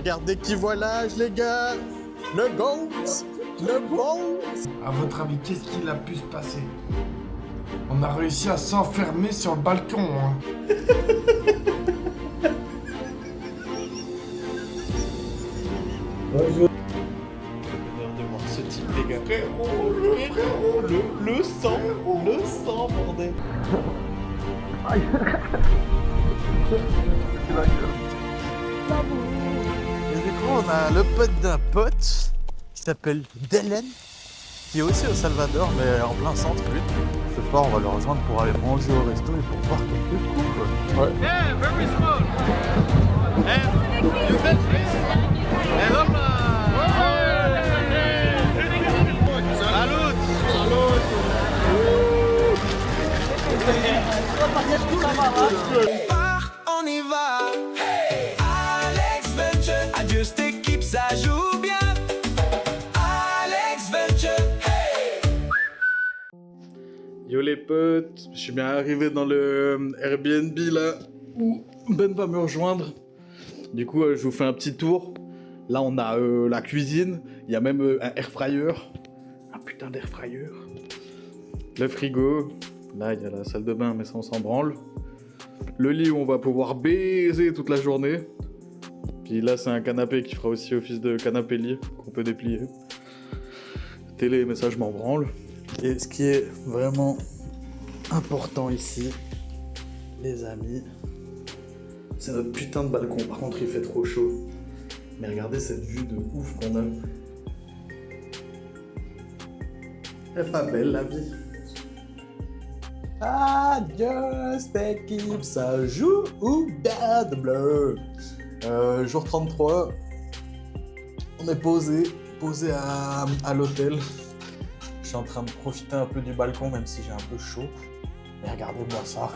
Regardez qui volage, les gars. Le GOAT. Le GOAT. À votre avis, qu'est-ce qu'il a pu se passer? On a réussi à s'enfermer sur le balcon, hein. Bonjour. De voir ce type, les gars. Frérot, le sang, bordel. Aïe. Et du coup, on a le pote d'un pote qui s'appelle Dylan, qui est aussi au Salvador, mais en plein centre, lui. Ce soir, on va le rejoindre pour aller manger au resto et pour boire quelques coups. Ouais. Yeah, very small. And you can please. And hop là. Salut. On y va. Hey. Alex Venture, adieu cette équipe, ça joue bien. Alex Venture, hey. Yo les potes, je suis bien arrivé dans le Airbnb là où Ben va me rejoindre. Du coup, je vous fais un petit tour. Là, on a la cuisine. Il y a même un air fryer. Un putain d'air fryer. Le frigo. Là, il y a la salle de bain, mais ça, on s'en branle. Le lit où on va pouvoir baiser toute la journée. Puis là, c'est un canapé qui fera aussi office de canapé-lit qu'on peut déplier. Télé, mais ça, je m'en branle. Et ce qui est vraiment important ici, les amis, c'est notre putain de balcon. Par contre, il fait trop chaud. Mais regardez cette vue de ouf qu'on a. Elle est pas belle, la vie. Adieu, cette équipe, ça joue ou bad bleu. Jour 33. On est posé à l'hôtel. Je suis en train de profiter un peu du balcon, même si j'ai un peu chaud. Mais regardez-moi ça.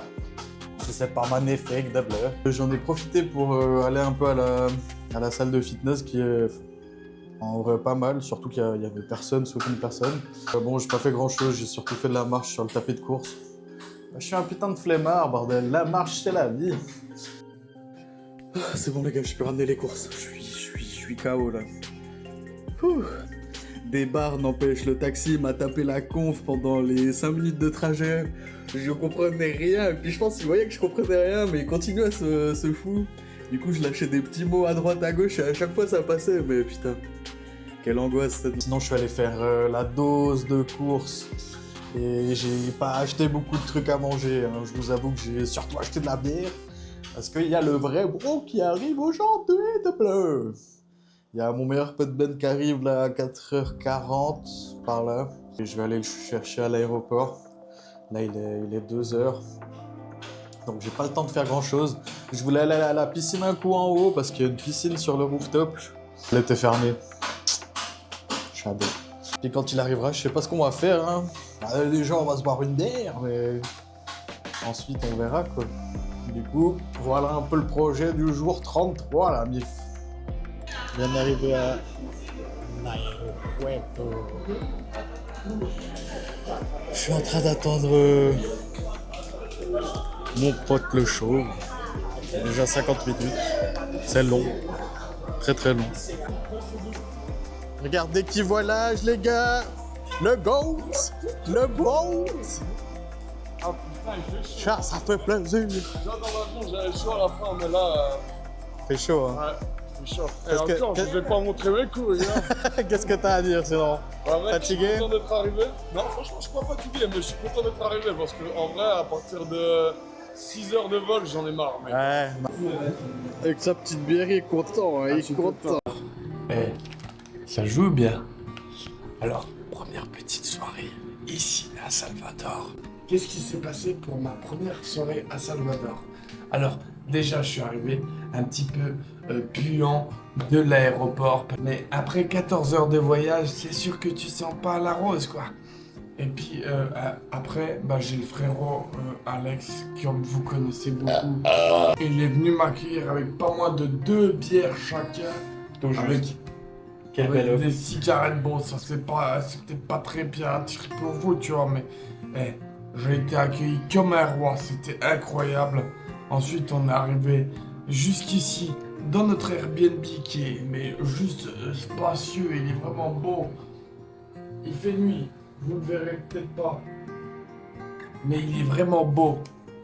C'est pas magnifique de bleu. J'en ai profité pour aller un peu à la salle de fitness qui est en vrai pas mal, surtout qu'il y avait personne, sauf une personne. Bon, j'ai pas fait grand chose, j'ai surtout fait de la marche sur le tapis de course. Je suis un putain de flemmard, bordel. La marche, c'est la vie. C'est bon les gars, je peux ramener les courses. Je suis KO là. Ouh. Des bars n'empêchent, le taxi m'a tapé la conf pendant les 5 minutes de trajet. Je comprenais rien, et puis je pense qu'il voyait que je comprenais rien, mais il continuait à se fou. Du coup, je lâchais des petits mots à droite, à gauche, et à chaque fois ça passait, mais putain, quelle angoisse. Sinon, je suis allé faire la dose de courses, et j'ai pas acheté beaucoup de trucs à manger, hein. Je vous avoue que j'ai surtout acheté de la bière, parce qu'il y a le vrai bro qui arrive aujourd'hui de bleu. Il y a mon meilleur pote Ben qui arrive là à 4h40 par là. Et je vais aller le chercher à l'aéroport. Là il est 2h. Donc j'ai pas le temps de faire grand chose. Je voulais aller à la piscine un coup en haut parce qu'il y a une piscine sur le rooftop. Elle était fermée. Shadow. Puis quand il arrivera, je sais pas ce qu'on va faire, hein. Déjà on va se boire une bière, mais ensuite on verra quoi. Du coup, voilà un peu le projet du jour 33 la mif. Je viens d'arriver à l'aéroport. Je suis en train d'attendre mon pote le chauve. Il y a déjà 50 minutes. C'est long. Très très long. Regardez qui volage les gars. Le GOAT. Le GOAT. Ça fait plaisir. Normalement j'avais chaud à la fin, mais là... C'est chaud hein. Ouais. Chaud. Et encore, je vais pas montrer mes couilles. Hein. Qu'est-ce que t'as à dire sinon? Ouais, fatigué? Je suis content d'être arrivé. Non, franchement, je suis pas fatigué, mais je suis content d'être arrivé parce qu'en vrai, à partir de 6 heures de vol, j'en ai marre. Mec. Ouais. Avec sa petite bière, il est content. Hein, il est content. Eh, ça joue bien. Alors, première petite soirée ici à Salvador. Qu'est-ce qui s'est passé pour ma première soirée à Salvador? Alors, déjà, je suis arrivé un petit peu puant de l'aéroport. Mais après 14 heures de voyage, c'est sûr que tu sens pas la rose, quoi. Et puis, après, j'ai le frérot Alex, comme vous connaissez beaucoup. Il est venu m'accueillir avec pas moins de 2 bières chacun. Avec des cigarettes. Bon, ça c'était pas très bien tiré pour vous, tu vois, mais j'ai été accueilli comme un roi. C'était incroyable. Ensuite, on est arrivé jusqu'ici dans notre Airbnb qui est mais juste spacieux, il est vraiment beau. Il fait nuit, vous ne le verrez peut-être pas. Mais il est vraiment beau.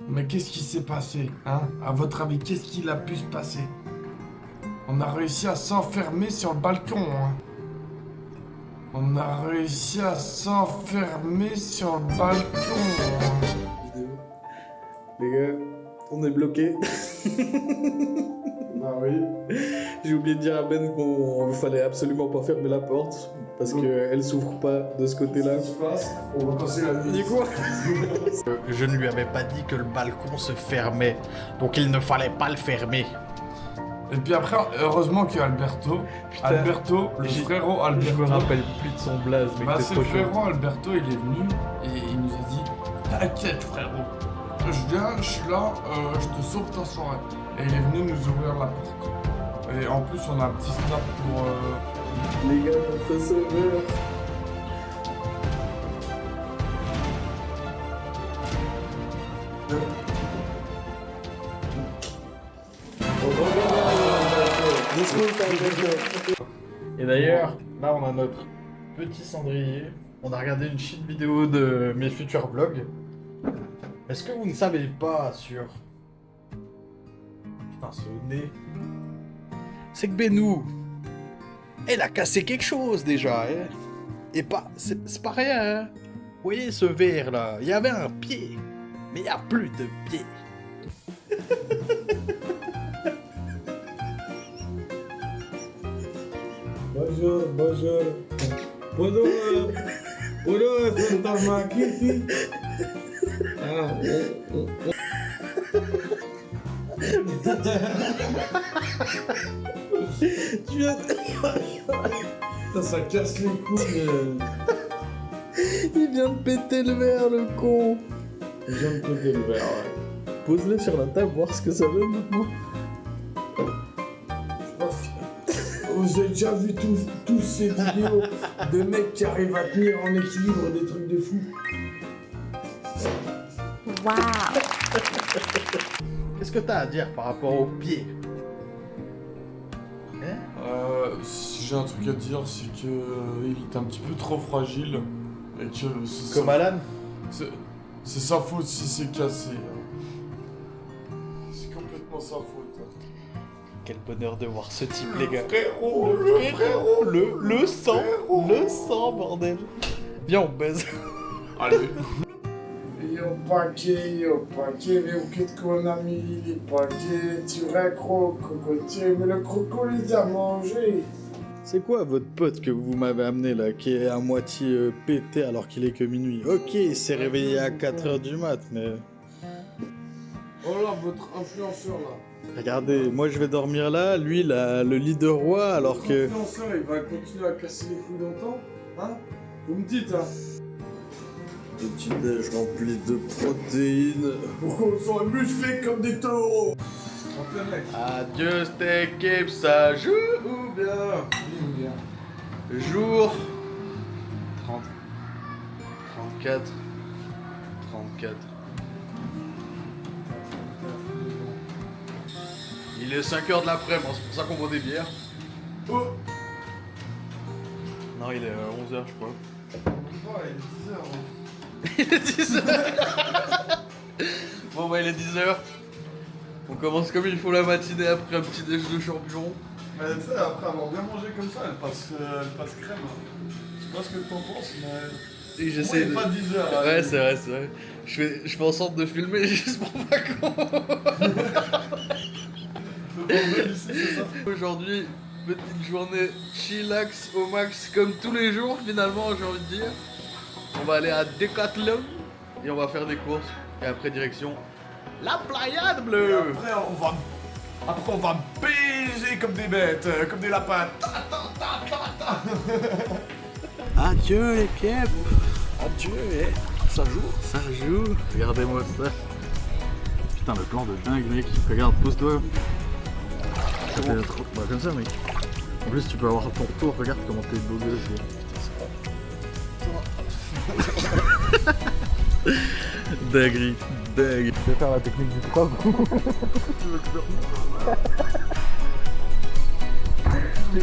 Mais qu'est-ce qui s'est passé, hein? À votre avis, qu'est-ce qu'il a pu se passer? On a réussi à s'enfermer sur le balcon, hein. On a réussi à s'enfermer sur le balcon, hein. Les gars, on est bloqué. Bah oui. J'ai oublié de dire à Ben qu'on fallait absolument pas fermer la porte parce qu'elle s'ouvre pas de ce côté-là. On va passer la nuit. Du coup, Je ne lui avais pas dit que le balcon se fermait, donc il ne fallait pas le fermer. Et puis après, heureusement qu'il y a Alberto. Alberto, le frérot Alberto. Je me rappelle plus de son blaze, mais Bah, que c'est c'est le trop chaud. frérot Alberto, il est venu et il nous a dit t'inquiète frérot, je viens, je suis là, je te sauve ta soirée. Et il est venu nous ouvrir la porte. Et en plus, on a un petit snap pour. les gars, notre sauveur. Et d'ailleurs, là on a notre petit cendrier. On a regardé une petite vidéo de mes futurs vlogs. Est-ce que vous ne savez pas sur... Putain, ce nez. C'est que Benou, elle a cassé quelque chose déjà, hein. Et pas... C'est pas rien, hein. Vous voyez ce verre là, il y avait un pied, mais il n'y a plus de pied. Bonjour, bonjour. Bonjour, c'est Tarmac ici. Tu viens Putain, ça casse les couilles. Il vient de péter le verre, le con. Je viens de péter le verre, ouais. Pose-le sur la table, voir ce que ça donne maintenant. Vous avez déjà vu tous ces vidéos de mecs qui arrivent à tenir en équilibre des trucs de fou. Wow. Qu'est-ce que t'as à dire par rapport au pied? Si j'ai un truc à dire, c'est que il est un petit peu trop fragile et que c'est Comme Alan? c'est sa faute si c'est cassé. C'est complètement sa faute. Quel bonheur de voir ce type, les gars. Frérot, Le sang, bordel. Viens, on baise. Allez. Yo paquet, mais où qu'est-ce qu'on a mis les paquets? Tu vrai cocotier, mais le croco les a mangés. C'est quoi votre pote que vous m'avez amené là, qui est à moitié pété alors qu'il est que minuit? Ok, il s'est réveillé à 4h du mat, mais... Oh là, votre influenceur là. Regardez, moi je vais dormir là, lui le lit de roi alors que... L'influenceur, il va continuer à casser les couilles longtemps? Hein? Vous me dites, hein? Petit déj rempli de protéines. On sont musclés comme des taureaux. Adieu, cette équipe, ça joue bien. Jour 30, 34, 34. Il est 5h de l'après-midi, c'est pour ça qu'on boit des bières. Oh. Non, il est 11h, je crois. Ouais, il est 10h. Il est 10h. Bon, bah, il est 10h. On commence comme il faut la matinée après un petit déj de champion. Mais tu sais, après avoir bien mangé comme ça, elle passe crème. Je sais pas ce que t'en penses, mais. Et j'essaie de... pas 10h. Ouais, c'est vrai. Je fais en sorte de filmer juste pour pas qu'on... Aujourd'hui, petite journée chillax au max comme tous les jours finalement, j'ai envie de dire. On va aller à Decathlon et on va faire des courses. Et après direction la Playa de Bleu. Après on va baiser comme des bêtes, comme des lapins. Adieu l'équipe. Adieu, ça joue. Regardez-moi ça. Putain, le plan de dingue, mec. Regarde, pose-toi. Ça fait trop... Bah comme ça, mec. En plus, tu peux avoir ton retour. Regarde comment t'es beau gosse. Dinguerie. Je vais faire la technique du 3 coups. Elle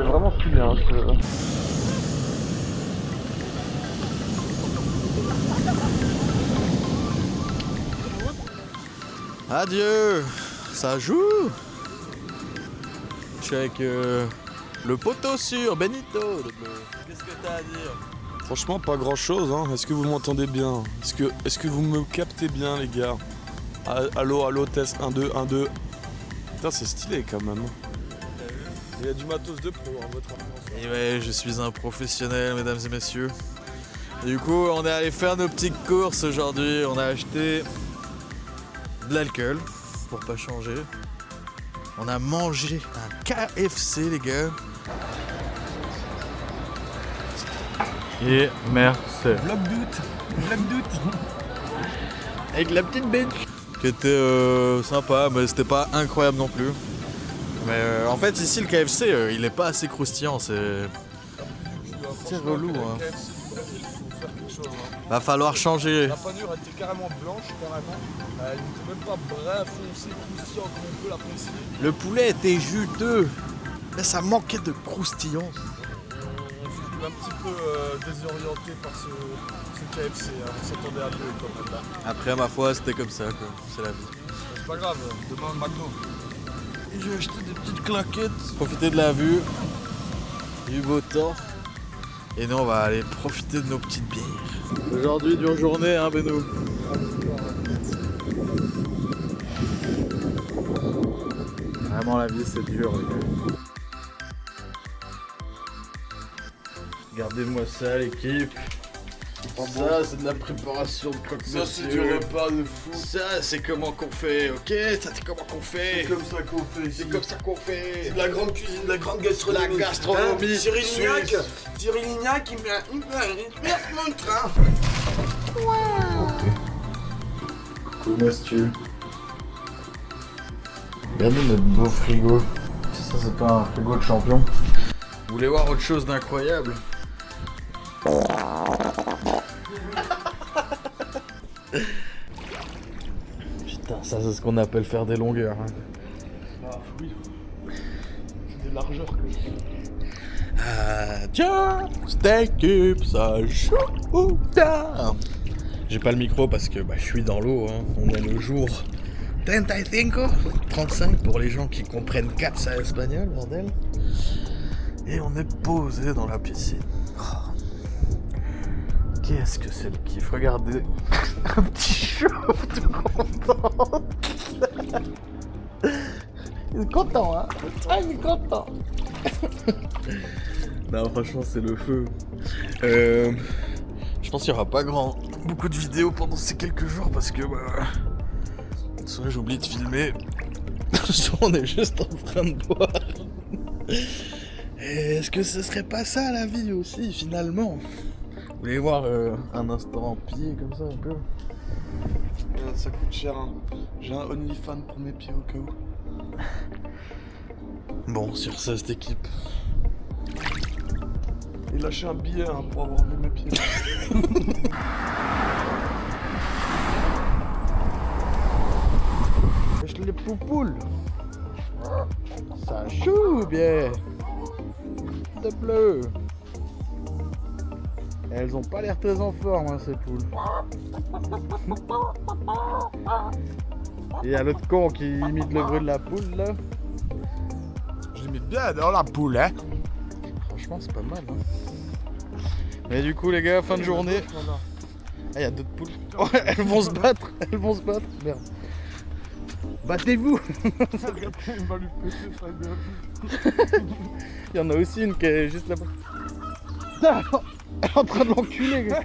est vraiment stylée, hein, Adieu, ça joue. Je suis avec le poteau sûr, Benito. Qu'est-ce que t'as à dire? Franchement, pas grand chose. Hein. Est-ce que vous m'entendez bien? Est-ce que vous me captez bien, les gars? Allô, test 1, 2, 1, 2. Putain, c'est stylé quand même. Il y a du matos de pro, hein, votre influence. Et ouais, je suis un professionnel, mesdames et messieurs. Et du coup, on est allé faire nos petites courses aujourd'hui. On a acheté de l'alcool pour pas changer. On a mangé un KFC, les gars. Et merci. Bloc doute. Avec la petite bench. Qui était sympa, mais c'était pas incroyable non plus. Mais en fait, ici, le KFC, il est pas assez croustillant. C'est relou. Hein. Va falloir changer. La panure était carrément blanche, carrément. Elle n'était même pas brun, foncé, croustillant comme on peut l'apprécier. Le poulet était juteux, mais ça manquait de croustillant. On fut un petit peu désorienté par ce KFC. Hein. On s'attendait à mieux quand même là. Après, ma foi, c'était comme ça, quoi. C'est la vie. C'est pas grave, demain le McDo. Et j'ai acheté des petites claquettes. Profiter de la vue, du beau temps. Et nous, on va aller profiter de nos petites bières. Aujourd'hui, dure journée, hein, Beno? Vraiment, la vie, c'est dur, les gars. Regardez-moi ça, l'équipe. Ça, c'est de la préparation de croque Ça, c'est du repas de fou. Ça, c'est comment qu'on fait, ok? Ça, c'est comment qu'on fait. C'est comme ça qu'on fait. C'est comme ça qu'on fait. C'est de la grande cuisine, de la grande gastronomie. La gastronomie. Hein, Cyril Lignac, suisse. Cyril Lignac, il met un train. Coucou, monsieur. Regardez notre beau frigo. Ça, c'est pas un frigo de champion. Vous voulez voir autre chose d'incroyable? Putain, ça c'est ce qu'on appelle faire des longueurs. Hein. Ah oui. C'est des largeurs que je fais. Tiens, steak up, ça joue bien. J'ai pas le micro parce que je suis dans l'eau. Hein. On est le jour 35 pour les gens qui comprennent 4 ça espagnol, bordel. Et on est posé dans la piscine. Oh. Qu'est-ce que c'est le kiff? Regardez, un petit chauve tout content. Il est content, hein? Ah, il est content. Non, franchement, c'est le feu. Je pense qu'il n'y aura pas beaucoup de vidéos pendant ces quelques jours parce que soit j'oublie de filmer, soit on est juste en train de boire. Et est-ce que ce serait pas ça la vie aussi finalement? Vous voulez voir un instant en pied comme ça un peu? Ça coûte cher. Hein. J'ai un OnlyFans pour mes pieds au cas où. Bon, sur ça, cette équipe. Et lâcher un billet hein, pour avoir vu mes pieds. Lâche les poupoules. Ça joue bien. De bleu. Elles ont pas l'air très en forme, hein, ces poules. Il y a l'autre con qui imite le bruit de la poule, là. Je l'imite bien dans la poule, hein. Franchement, c'est pas mal, hein. Mais du coup, les gars, fin de journée. Ah, il y a d'autres poules. Oh, elles vont se battre. Elles vont se battre. Merde. Battez-vous. Il va lui péter sa gueule. Il y en a aussi une qui est juste là-bas. Putain, elle est en train de l'enculer, gars.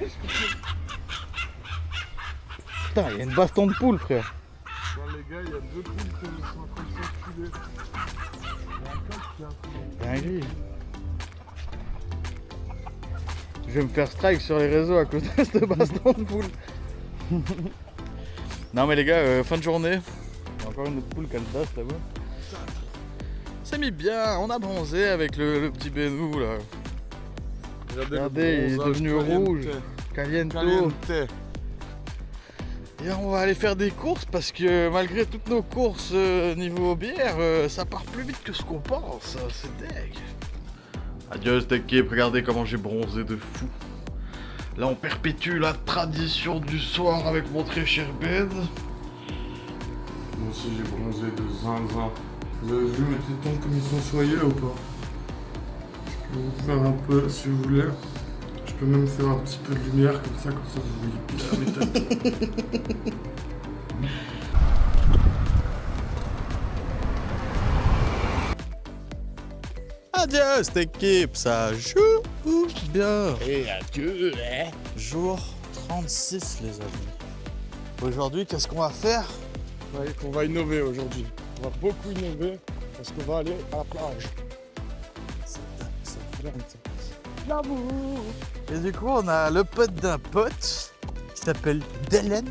Putain, il y a une baston de poule, frère. Bon, les gars, il y a deux poules qui sont en train de s'enculer. Il y a un coq qui a un poulet. Dinguerie. Je vais me faire strike sur les réseaux à cause de cette baston de poule. Non mais les gars, fin de journée. Il y a encore une autre poule qui a le dash là-bas. Ça mis bien, on a bronzé avec le petit Benou là. Regardez, il est devenu rouge. Caliente. Et on va aller faire des courses parce que malgré toutes nos courses niveau bière, ça part plus vite que ce qu'on pense. C'est deg. Adieu cette équipe, regardez comment j'ai bronzé de fou. Là on perpétue la tradition du soir avec mon très cher Ben. Moi aussi j'ai bronzé de zinzin. Vous avez vu mes tétons comme ils sont soyeux ou pas? Je peux vous faire un peu si vous voulez. Je peux même faire un petit peu de lumière comme ça vous voyez bien mes tétons. Adieu cette équipe, ça joue bien. Et adieu, hein. Jour 36 les amis. Aujourd'hui qu'est-ce qu'on va faire? Ouais, qu'on va innover aujourd'hui. On va beaucoup innover parce qu'on va aller à la plage. Et du coup on a le pote d'un pote qui s'appelle Dylan,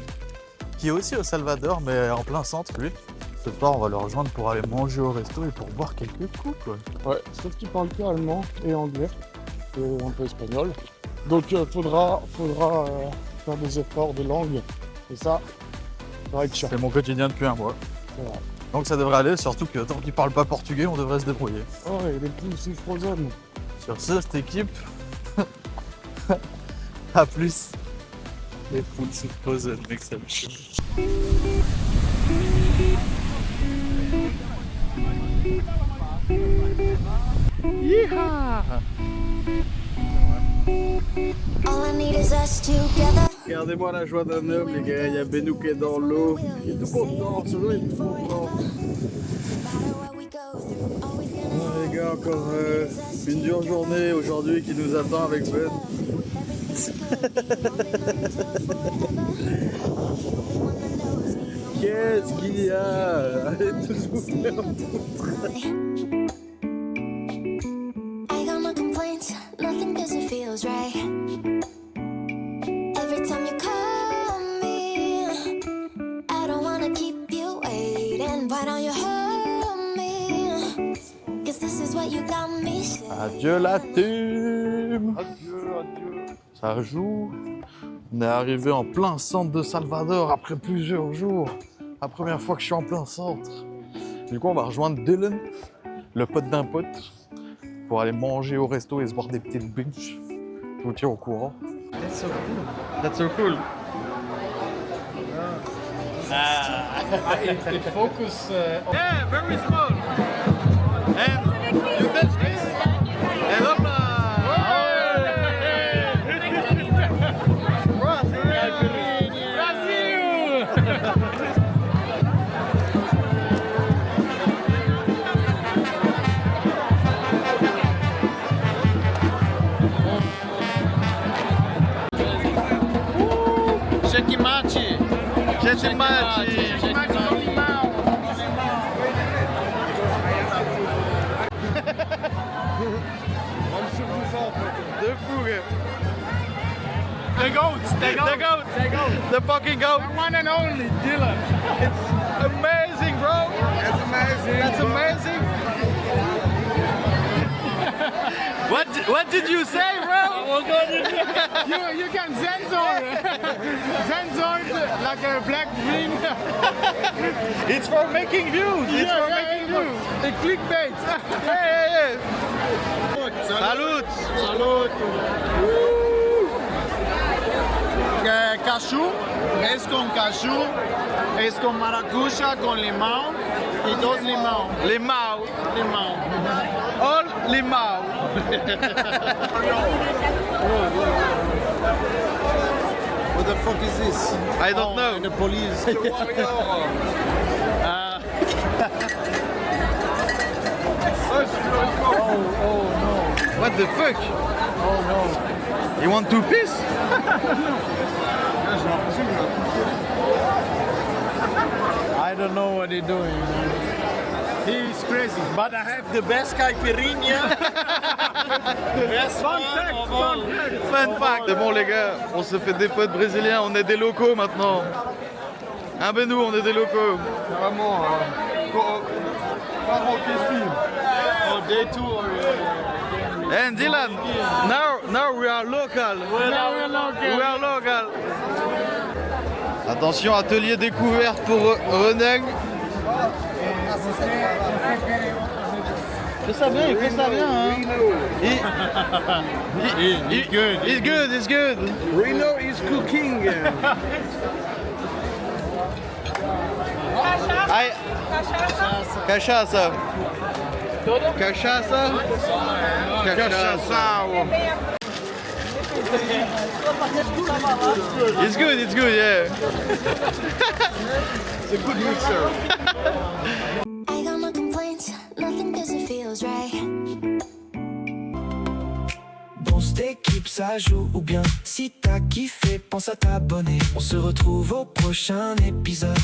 qui est aussi au Salvador mais en plein centre lui. Ce soir on va le rejoindre pour aller manger au resto et pour boire quelques coups quoi. Ouais, sauf qu'il parle que allemand et anglais et un peu espagnol. Donc faudra faire des efforts de langue et ça va être chiant. C'est mon quotidien depuis un mois. Voilà. Donc ça devrait aller, surtout que tant qu'il parle pas portugais on devrait se débrouiller. Oh et les poules sont frozen. Sur ce, cette équipe, à plus. Les poules sont frozen, mec, ça me chauffe. Yeeha! All I need is us together. Regardez-moi la joie d'un homme, les gars. Il y a Benou qui est dans l'eau. Il est tout content, ça doit être content. Bon, les gars, encore une dure journée aujourd'hui qui nous attend avec Ben. Qu'est-ce qu'il y a? Allez tous vous faire foutre. I got no complaints, nothing cause it feels right. Every time you call me, I don't wanna keep you waiting. Why don't you hold me? Cause this is what you got me saying. Adieu la team. Adieu. Ça joue. On est arrivé en plein centre de Salvador après plusieurs jours. La première fois que je suis en plein centre. Du coup, on va rejoindre Dylan, le pote d'un pote, pour aller manger au resto et se boire des petites bunches. Je vous tiens au courant. That's so cool. That's so cool. It focus. Yeah, very small. And you touch this. And hopla. Checkmate. De fou, gars. The goat. The fucking goat. One and only Dylan. It's amazing, bro. That's amazing. That's amazing. What did you say, bro? You can Zenzor. Zenzor like a black green. It's for making views. It's for making views. A clickbait. Yeah. Salud. Salud. Cashew, es con cashew, es con maracuja, con limón y dos limón. Limão. Limón. All limão. What the fuck is this? I don't know. The police. What the fuck? Oh no. You want to piss? I don't know what they're doing. He's crazy. But I have the best caipirinha. Fun fact. C'est bon les gars, on se fait des potes brésiliens, on est des locaux maintenant. Hein Benou, on est des locaux. Vraiment, day tour. And Dylan, now we are local. We are local. Attention, atelier découverte pour Reneg. Il fait ça bien, il fait ça bien. Hein. He's good. Reno is cooking. Ai, cachaça. Cachaça. It's good, yeah. It's a good mixer. I got no complaints, nothing cause it feels right. Bon, cette équipe, ça joue ou bien. Si t'as kiffé, pense à t'abonner. On se retrouve au prochain épisode.